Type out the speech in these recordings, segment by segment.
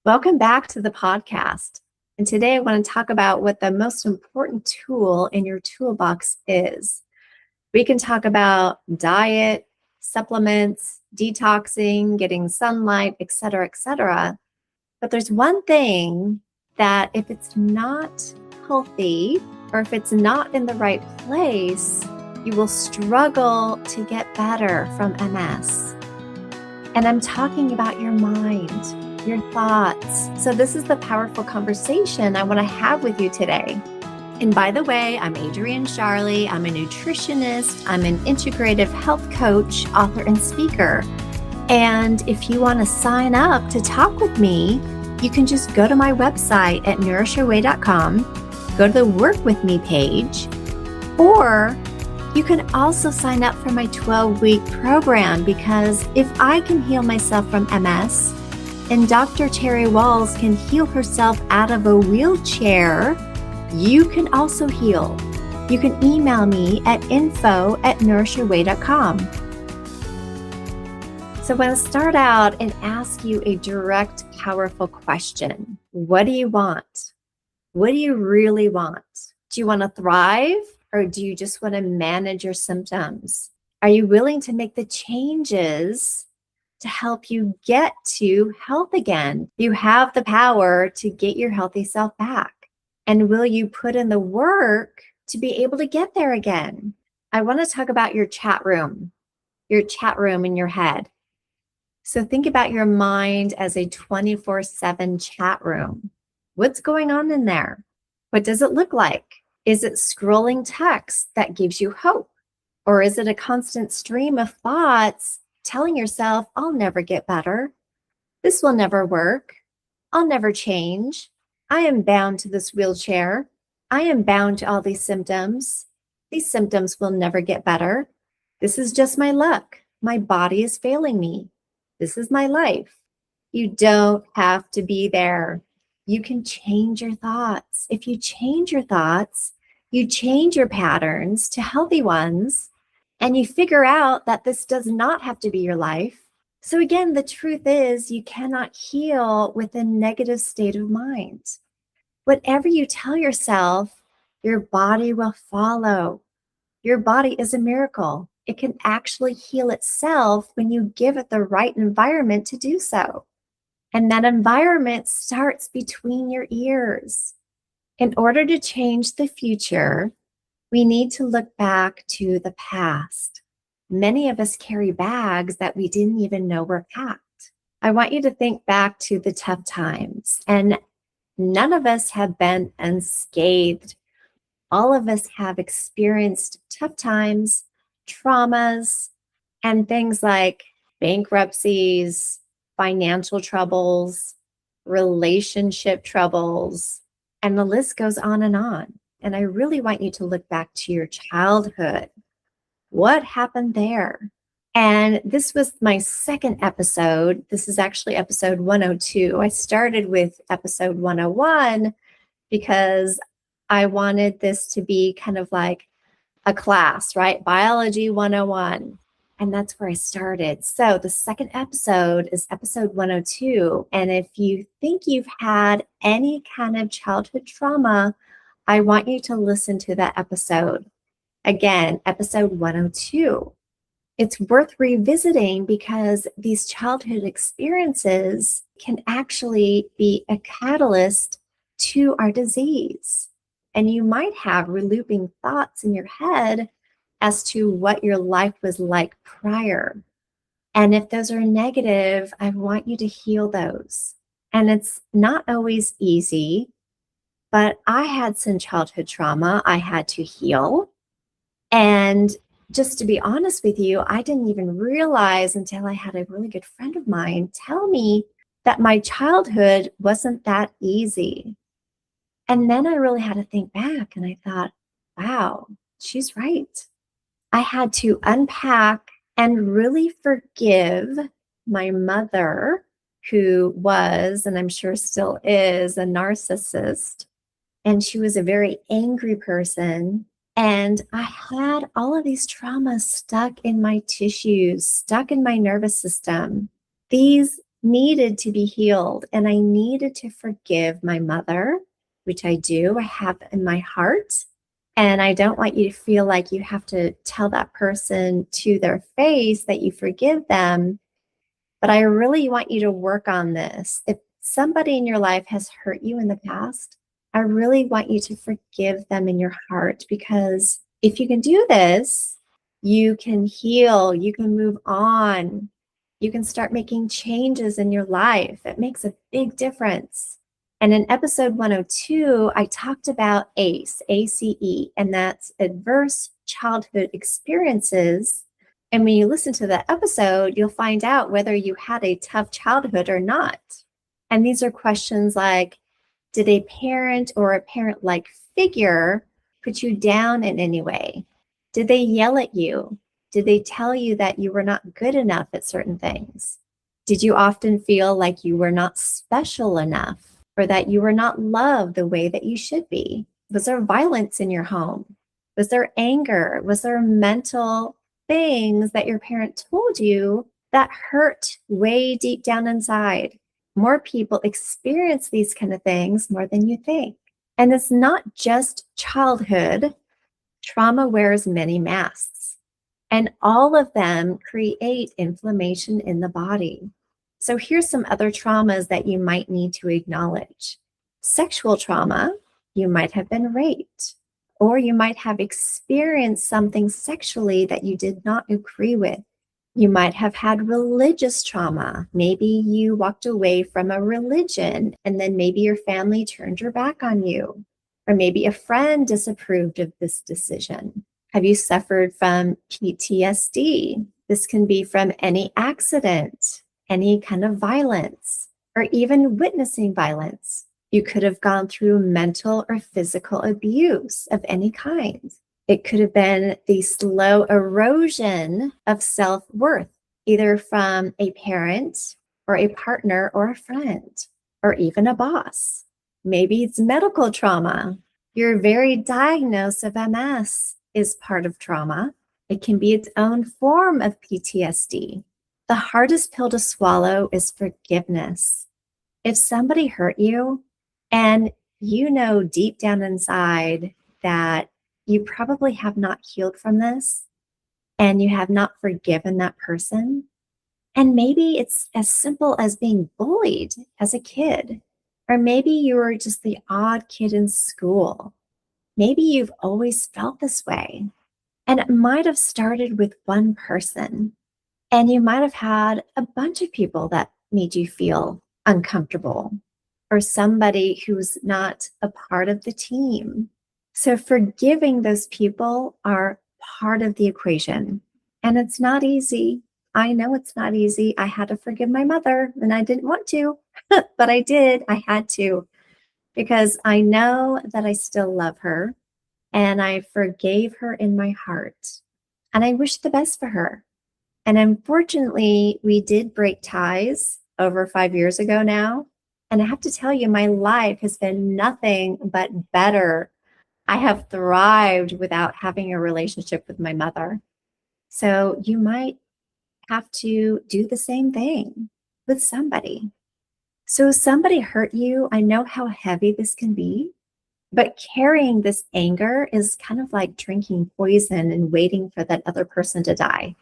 Welcome back to the podcast. And today I want to talk about what the most important tool in your toolbox is. We can talk about diet, supplements, detoxing, getting sunlight, etc., etc. But there's one thing that if it's not healthy or if it's not in the right place, you will struggle to get better from MS. And I'm talking about your mind, your thoughts. So this is the powerful conversation I want to have with you today. And by the way, I'm Adrienne Charlie. I'm a nutritionist. I'm an integrative health coach, author, and speaker. And if you want to sign up to talk with me, you can just go to my website at nourishyourway.com, go to the Work With Me page, or you can also sign up for my 12-week program, because if I can heal myself from MS and Dr. Terry Walls can heal herself out of a wheelchair, you can also heal. You can email me at info@nourishyourway.com. So I want to start out and ask you a direct, powerful question. What do you want? What do you really want? Do you want to thrive, or do you just want to manage your symptoms? Are you willing to make the changes to help you get to health again? You have the power to get your healthy self back. And will you put in the work to be able to get there again? I want to talk about your chat room in your head. So think about your mind as a 24/7 chat room. What's going on in there? What does it look like? Is it scrolling text that gives you hope? Or is it a constant stream of thoughts telling yourself, I'll never get better. This will never work. I'll never change. I am bound to this wheelchair. I am bound to all these symptoms. These symptoms will never get better. This is just my luck. My body is failing me. This is my life. You don't have to be there. You can change your thoughts. If you change your thoughts, you change your patterns to healthy ones, and you figure out that this does not have to be your life. So again, the truth is you cannot heal with a negative state of mind. Whatever you tell yourself, your body will follow. Your body is a miracle. It can actually heal itself when you give it the right environment to do so. And that environment starts between your ears. In order to change the future, we need to look back to the past. Many of us carry bags that we didn't even know were packed. I want you to think back to the tough times, and none of us have been unscathed. All of us have experienced tough times, traumas, and things like bankruptcies, financial troubles, relationship troubles, and the list goes on. And I really want you to look back to your childhood. What happened there? And this was my second episode. This is actually episode 102. I started with episode 101 because I wanted this to be kind of like a class, right? Biology 101. And that's where I started. So the second episode is episode 102. And if you think you've had any kind of childhood trauma, I want you to listen to that episode. Again, episode 102. It's worth revisiting because these childhood experiences can actually be a catalyst to our disease. And you might have relooping thoughts in your head as to what your life was like prior. And if those are negative, I want you to heal those. And it's not always easy, but I had some childhood trauma I had to heal. And just to be honest with you, I didn't even realize until I had a really good friend of mine tell me that my childhood wasn't that easy. And then I really had to think back, and I thought, wow, she's right. I had to unpack and really forgive my mother, who was, and I'm sure still is, a narcissist. And she was a very angry person. And I had all of these traumas stuck in my tissues, stuck in my nervous system. These needed to be healed, and I needed to forgive my mother, which I do. I have in my heart. And I don't want you to feel like you have to tell that person to their face that you forgive them. But I really want you to work on this. If somebody in your life has hurt you in the past, I really want you to forgive them in your heart, because if you can do this, you can heal, you can move on, you can start making changes in your life. It makes a big difference. And in episode 102, I talked about ACE, ACE, and that's adverse childhood experiences. And when you listen to that episode, you'll find out whether you had a tough childhood or not. And these are questions like, did a parent or a parent-like figure put you down in any way? Did they yell at you? Did they tell you that you were not good enough at certain things? Did you often feel like you were not special enough, or that you were not loved the way that you should be? Was there violence in your home? Was there anger? Was there mental things that your parent told you that hurt way deep down inside? More people experience these kind of things more than you think. And it's not just childhood. Trauma wears many masks, and all of them create inflammation in the body. So here's some other traumas that you might need to acknowledge. Sexual trauma, you might have been raped, or you might have experienced something sexually that you did not agree with. You might have had religious trauma. Maybe you walked away from a religion and then maybe your family turned your back on you. Or maybe a friend disapproved of this decision. Have you suffered from PTSD? This can be from any accident, any kind of violence, or even witnessing violence. You could have gone through mental or physical abuse of any kind. It could have been the slow erosion of self-worth, either from a parent or a partner or a friend, or even a boss. Maybe it's medical trauma. Your very diagnosis of MS is part of trauma. It can be its own form of PTSD. The hardest pill to swallow is forgiveness. If somebody hurt you and you know deep down inside that you probably have not healed from this and you have not forgiven that person, and maybe it's as simple as being bullied as a kid, or maybe you were just the odd kid in school. Maybe you've always felt this way, and it might have started with one person, and you might have had a bunch of people that made you feel uncomfortable, or somebody who's not a part of the team. So forgiving those people are part of the equation. And it's not easy. I know it's not easy. I had to forgive my mother and I didn't want to, but I did. I had to, because I know that I still love her and I forgave her in my heart. And I wish the best for her. And unfortunately, we did break ties over 5 years ago now. And I have to tell you, my life has been nothing but better. I have thrived without having a relationship with my mother. So you might have to do the same thing with somebody. So if somebody hurt you, I know how heavy this can be, but carrying this anger is kind of like drinking poison and waiting for that other person to die.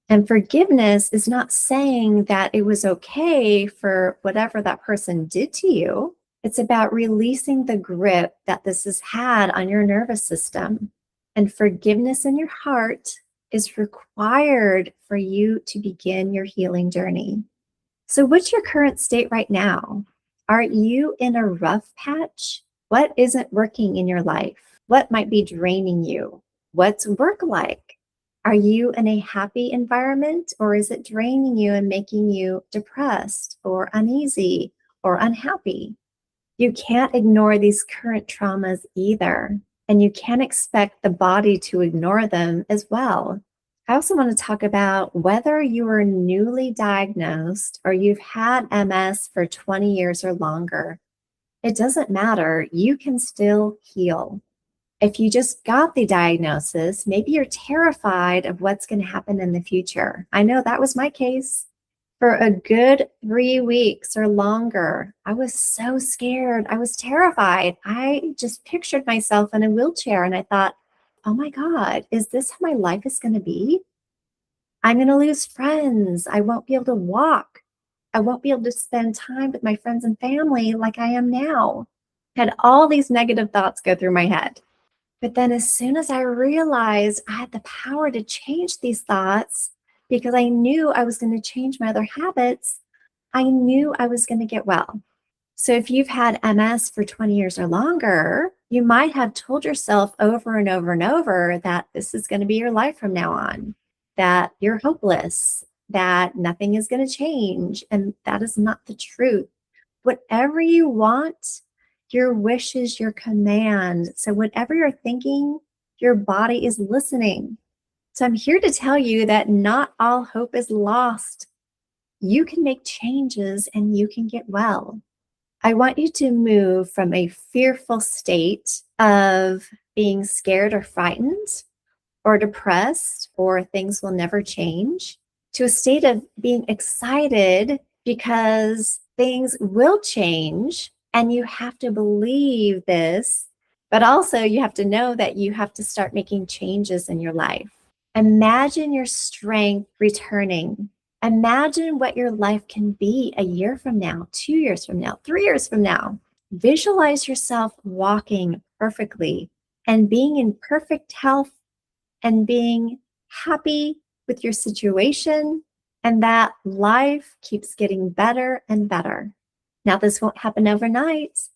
And forgiveness is not saying that it was okay for whatever that person did to you. It's about releasing the grip that this has had on your nervous system. And forgiveness in your heart is required for you to begin your healing journey. So what's your current state right now? Are you in a rough patch? What isn't working in your life? What might be draining you? What's work like? Are you in a happy environment, or is it draining you and making you depressed or uneasy or unhappy? You can't ignore these current traumas either, and you can't expect the body to ignore them as well. I also want to talk about whether you are newly diagnosed or you've had MS for 20 years or longer. It doesn't matter. You can still heal. If you just got the diagnosis, maybe you're terrified of what's going to happen in the future. I know that was my case. For a good 3 weeks or longer, I was so scared. I was terrified. I just pictured myself in a wheelchair and I thought, oh my God, is this how my life is going to be? I'm going to lose friends. I won't be able to walk. I won't be able to spend time with my friends and family like I am now. Had all these negative thoughts go through my head. But then as soon as I realized I had the power to change these thoughts, because I knew I was going to change my other habits, I knew I was going to get well. So if you've had MS for 20 years or longer, you might have told yourself over and over and over that this is going to be your life from now on, that you're hopeless, that nothing is going to change. And that is not the truth. Whatever you want, your wish is your command. So whatever you're thinking, your body is listening. So I'm here to tell you that not all hope is lost. You can make changes and you can get well. I want you to move from a fearful state of being scared or frightened or depressed or things will never change to a state of being excited because things will change and you have to believe this, but also you have to know that you have to start making changes in your life. Imagine your strength returning. Imagine what your life can be a year from now, 2 years from now, 3 years from now. Visualize yourself walking perfectly and being in perfect health and being happy with your situation, and that life keeps getting better and better. Now, this won't happen overnight.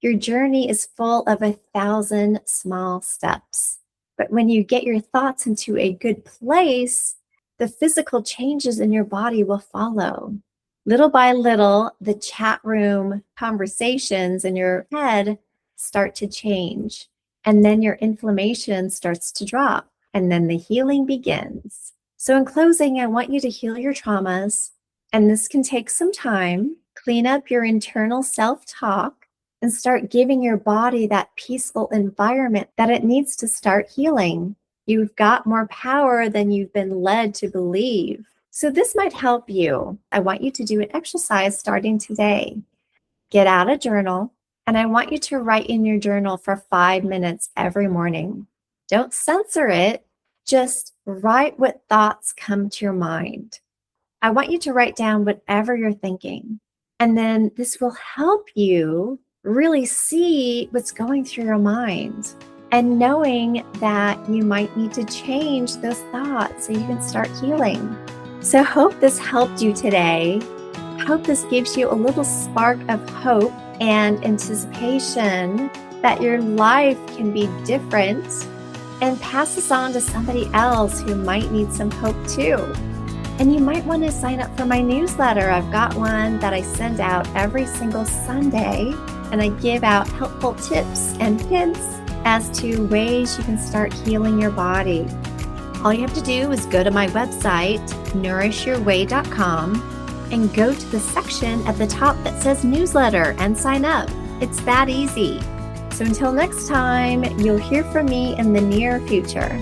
Your journey is full of 1,000 small steps. But when you get your thoughts into a good place, the physical changes in your body will follow. Little by little, the chat room conversations in your head start to change. And then your inflammation starts to drop. And then the healing begins. So in closing, I want you to heal your traumas. And this can take some time. Clean up your internal self-talk and start giving your body that peaceful environment that it needs to start healing. You've got more power than you've been led to believe. So this might help you. I want you to do an exercise starting today. Get out a journal, and I want you to write in your journal for 5 minutes every morning. Don't censor it. Just write what thoughts come to your mind. I want you to write down whatever you're thinking. And then this will help you really see what's going through your mind and knowing that you might need to change those thoughts so you can start healing. So hope this helped you today. Hope this gives you a little spark of hope and anticipation that your life can be different, and pass this on to somebody else who might need some hope too. And you might want to sign up for my newsletter. I've got one that I send out every single Sunday, and I give out helpful tips and hints as to ways you can start healing your body. All you have to do is go to my website, nourishyourway.com, and go to the section at the top that says newsletter and sign up. It's that easy. So until next time, you'll hear from me in the near future.